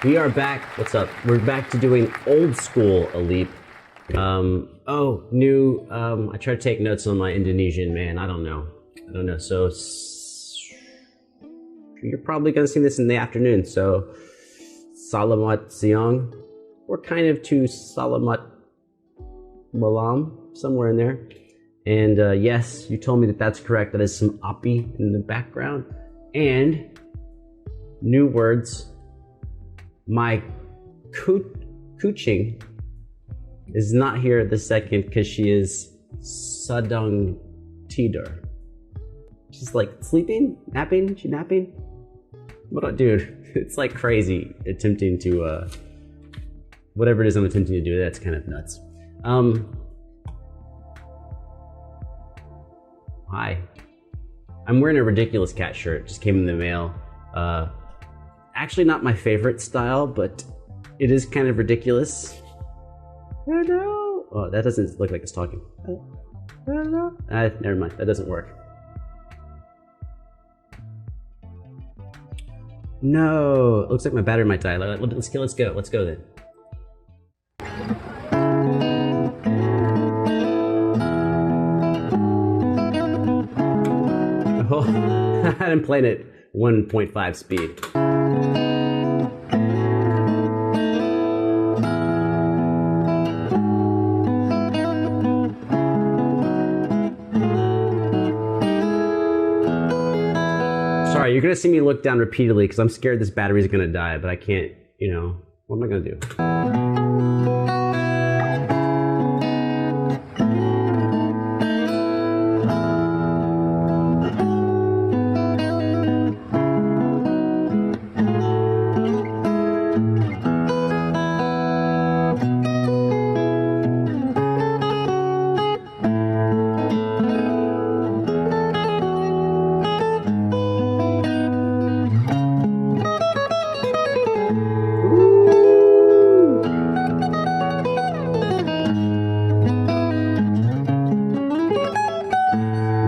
We are back. What's up? We're back to doing old school Alip. I tried to take notes on my Indonesian, man. I don't know. So you're probably gonna see this in the afternoon. So Salamat Siang, or kind of to Salamat Malam, somewhere in there. And yes, you told me that that's correct. That is some api in the background. And new words. My kuching is not here this second because she is sadang tidur. She's like sleeping, napping. She napping? What, dude? It's like crazy attempting to whatever it is I'm attempting to do. That's kind of nuts. Hi. I'm wearing a ridiculous cat shirt. Just came in the mail. Actually not my favorite style, but it is kind of ridiculous. Hello. Oh, that doesn't look like it's talking. Hello. Never mind. That doesn't work. No. It looks like my battery might die. Let's go. Let's go then. Oh, I hadn't played it 1.5 speed. Sorry, you're gonna see me look down repeatedly because I'm scared this battery's gonna die, but I can't, what am I gonna do?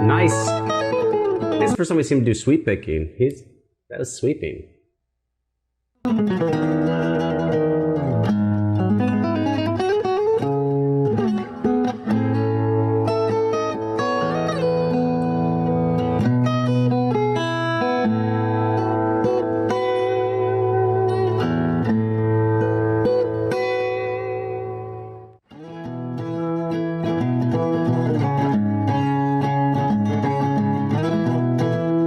Nice. This is the first time we see him do sweep picking. That was sweeping.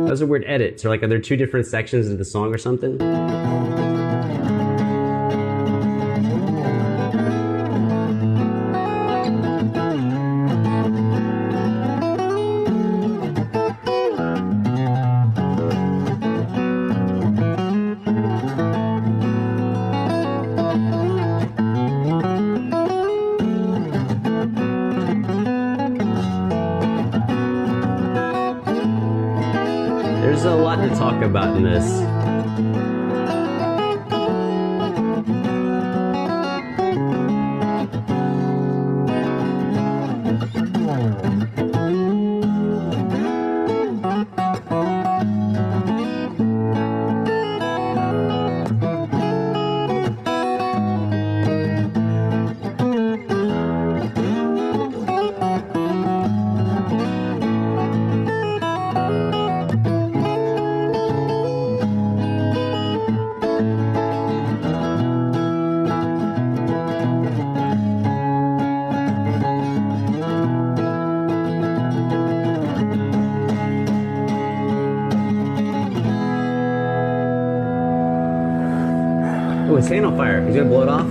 Those are weird edits. Are there two different sections of the song or something? There's a lot to talk about in this. Oh, his hand on fire. He's gonna blow it off.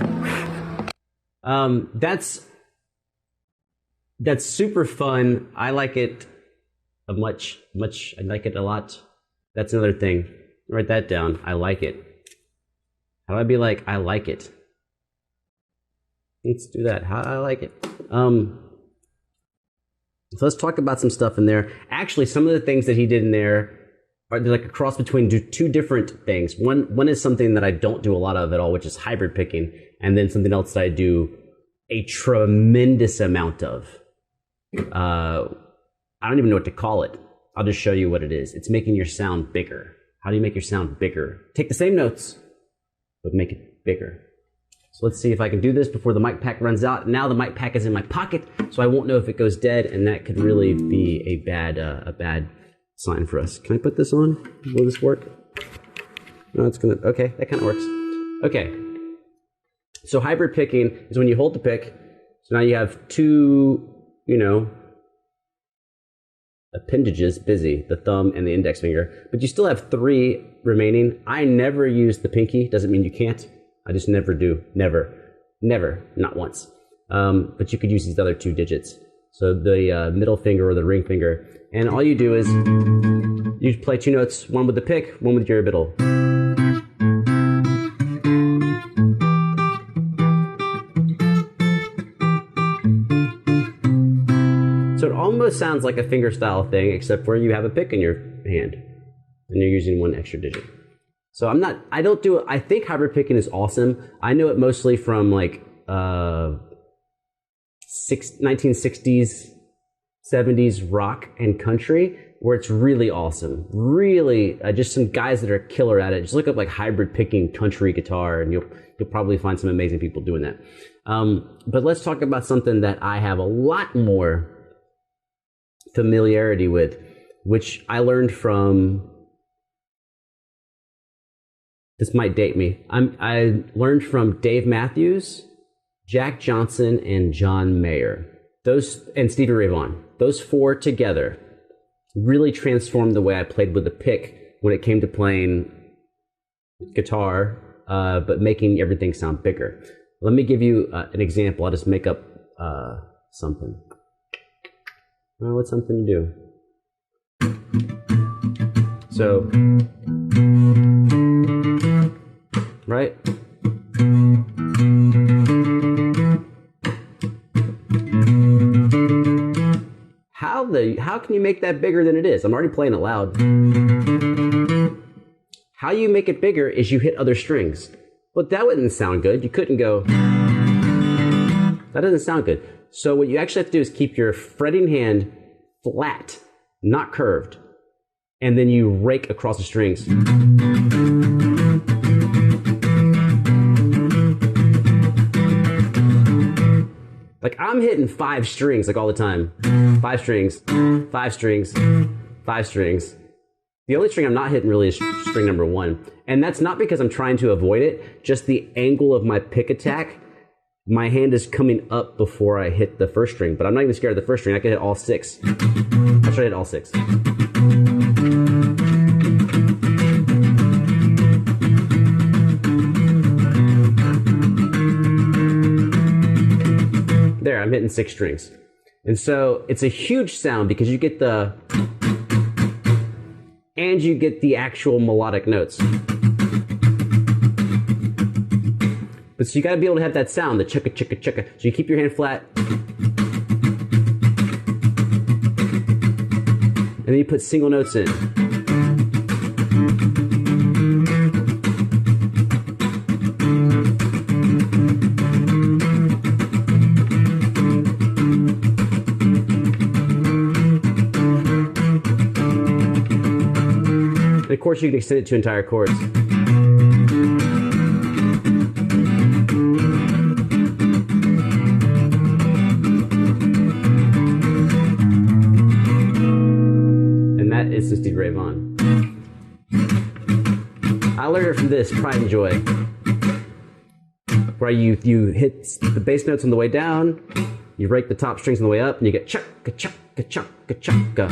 That's super fun. I like it much. I like it a lot. That's another thing. Write that down. I like it. How do I be like, I like it? Let's do that. How I like it. So let's talk about some stuff in there. Actually, some of the things that he did in there are like a cross between two different things. One is something that I don't do a lot of at all, which is hybrid picking, and then something else that I do a tremendous amount of. I don't even know what to call it. I'll just show you what it is. It's making your sound bigger. How do you make your sound bigger? Take the same notes, but make it bigger. So let's see if I can do this before the mic pack runs out. Now the mic pack is in my pocket, so I won't know if it goes dead, and that could really be a bad sign for us. Can I put this on? Will this work? No, it's gonna, okay, that kind of works. Okay, so hybrid picking is when you hold the pick, so now you have two, you know, appendages busy, the thumb and the index finger, but you still have three remaining. I never use the pinky, doesn't mean you can't. I just never do, never, not once. But you could use these other two digits. So the middle finger or the ring finger. And all you do is you play two notes, one with the pick, one with your middle. So it almost sounds like a fingerstyle thing, except where you have a pick in your hand and you're using one extra digit. So I think hybrid picking is awesome. I know it mostly from like 1960s, 70s rock and country, where it's really awesome. Really, just some guys that are killer at it. Just look up like hybrid picking country guitar and you'll probably find some amazing people doing that. But let's talk about something that I have a lot more familiarity with, which I learned from, this might date me. I learned from Dave Matthews, Jack Johnson, and John Mayer. And Stevie Ray Vaughan. Those four together really transformed the way I played with the pick when it came to playing guitar, but making everything sound bigger. Let me give you an example. I'll just make up something. Well, what's something to do? So, right? How can you make that bigger than it is? I'm already playing it loud. How you make it bigger is you hit other strings. But that wouldn't sound good. You couldn't go, that doesn't sound good. So what you actually have to do is keep your fretting hand flat, not curved. And then you rake across the strings. Like I'm hitting 5 strings like all the time. 5 strings, 5 strings, 5 strings. The only string I'm not hitting really is string number 1. And that's not because I'm trying to avoid it, just the angle of my pick attack. My hand is coming up before I hit the first string, but I'm not even scared of the first string. I can hit all 6. I try to hit all 6. There, I'm hitting 6 strings. And so it's a huge sound because you get and you get the actual melodic notes. But so you gotta be able to have that sound, the chicka chicka chicka. So you keep your hand flat. And then you put single notes in. And of course you can extend it to entire chords. Is Stevie Ray Vaughan. I learned it from this, Pride and Joy, where you hit the bass notes on the way down, you rake the top strings on the way up, and you get chukka chukka chukka chukka,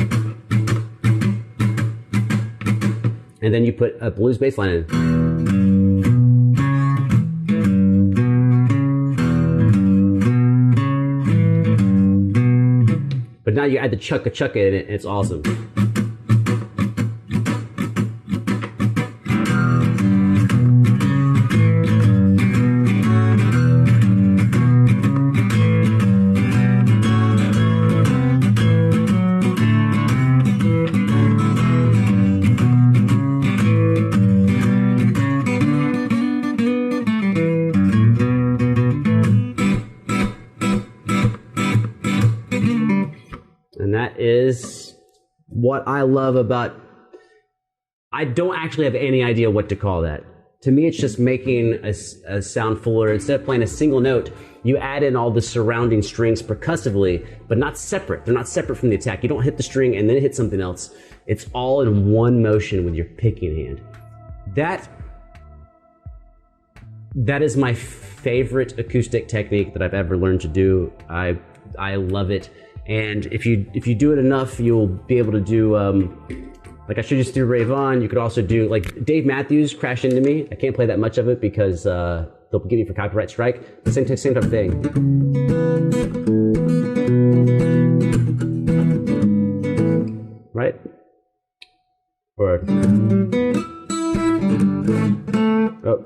and then you put a blues bass line in. But now you add the chukka chukka in it, and it's awesome. And that is what I love about, I don't actually have any idea what to call that. to me, it's just making a sound fuller. Instead of playing a single note, you add in all the surrounding strings percussively, but not separate. They're not separate from the attack. You don't hit the string and then hit something else. It's all in one motion with your picking hand. That is my favorite acoustic technique that I've ever learned to do. I love it. And if you do it enough, you'll be able to do, like I showed you through Ray Vaughan. You could also do, like Dave Matthews, Crash Into Me. I can't play that much of it because they'll give you for copyright strike. The same type of thing. Right? Or, oh.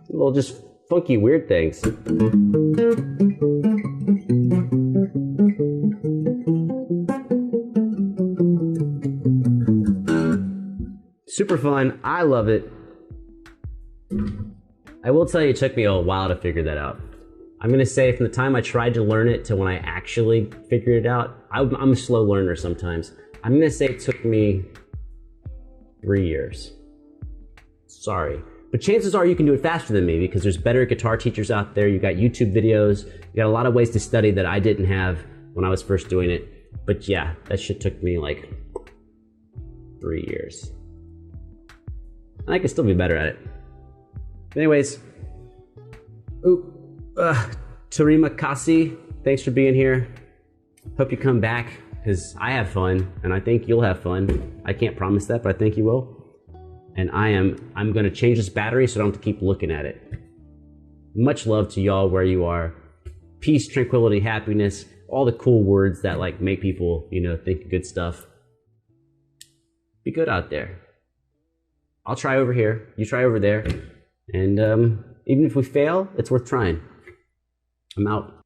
Little just funky, weird things. Super fun. I love it. I will tell you, it took me a while to figure that out. I'm going to say from the time I tried to learn it to when I actually figured it out, I'm a slow learner sometimes. I'm going to say it took me 3 years. Sorry. But chances are you can do it faster than me because there's better guitar teachers out there. You got YouTube videos. You got a lot of ways to study that I didn't have when I was first doing it. But yeah, that shit took me like 3 years. And I can still be better at it. But anyways, Tarima Kasi, thanks for being here. Hope you come back because I have fun and I think you'll have fun. I can't promise that, but I think you will. And I'm gonna change this battery so I don't have to keep looking at it. Much love to y'all where you are. Peace, tranquility, happiness, all the cool words that like make people, you know, think good stuff. Be good out there. I'll try over here, you try over there. And even if we fail, it's worth trying. I'm out.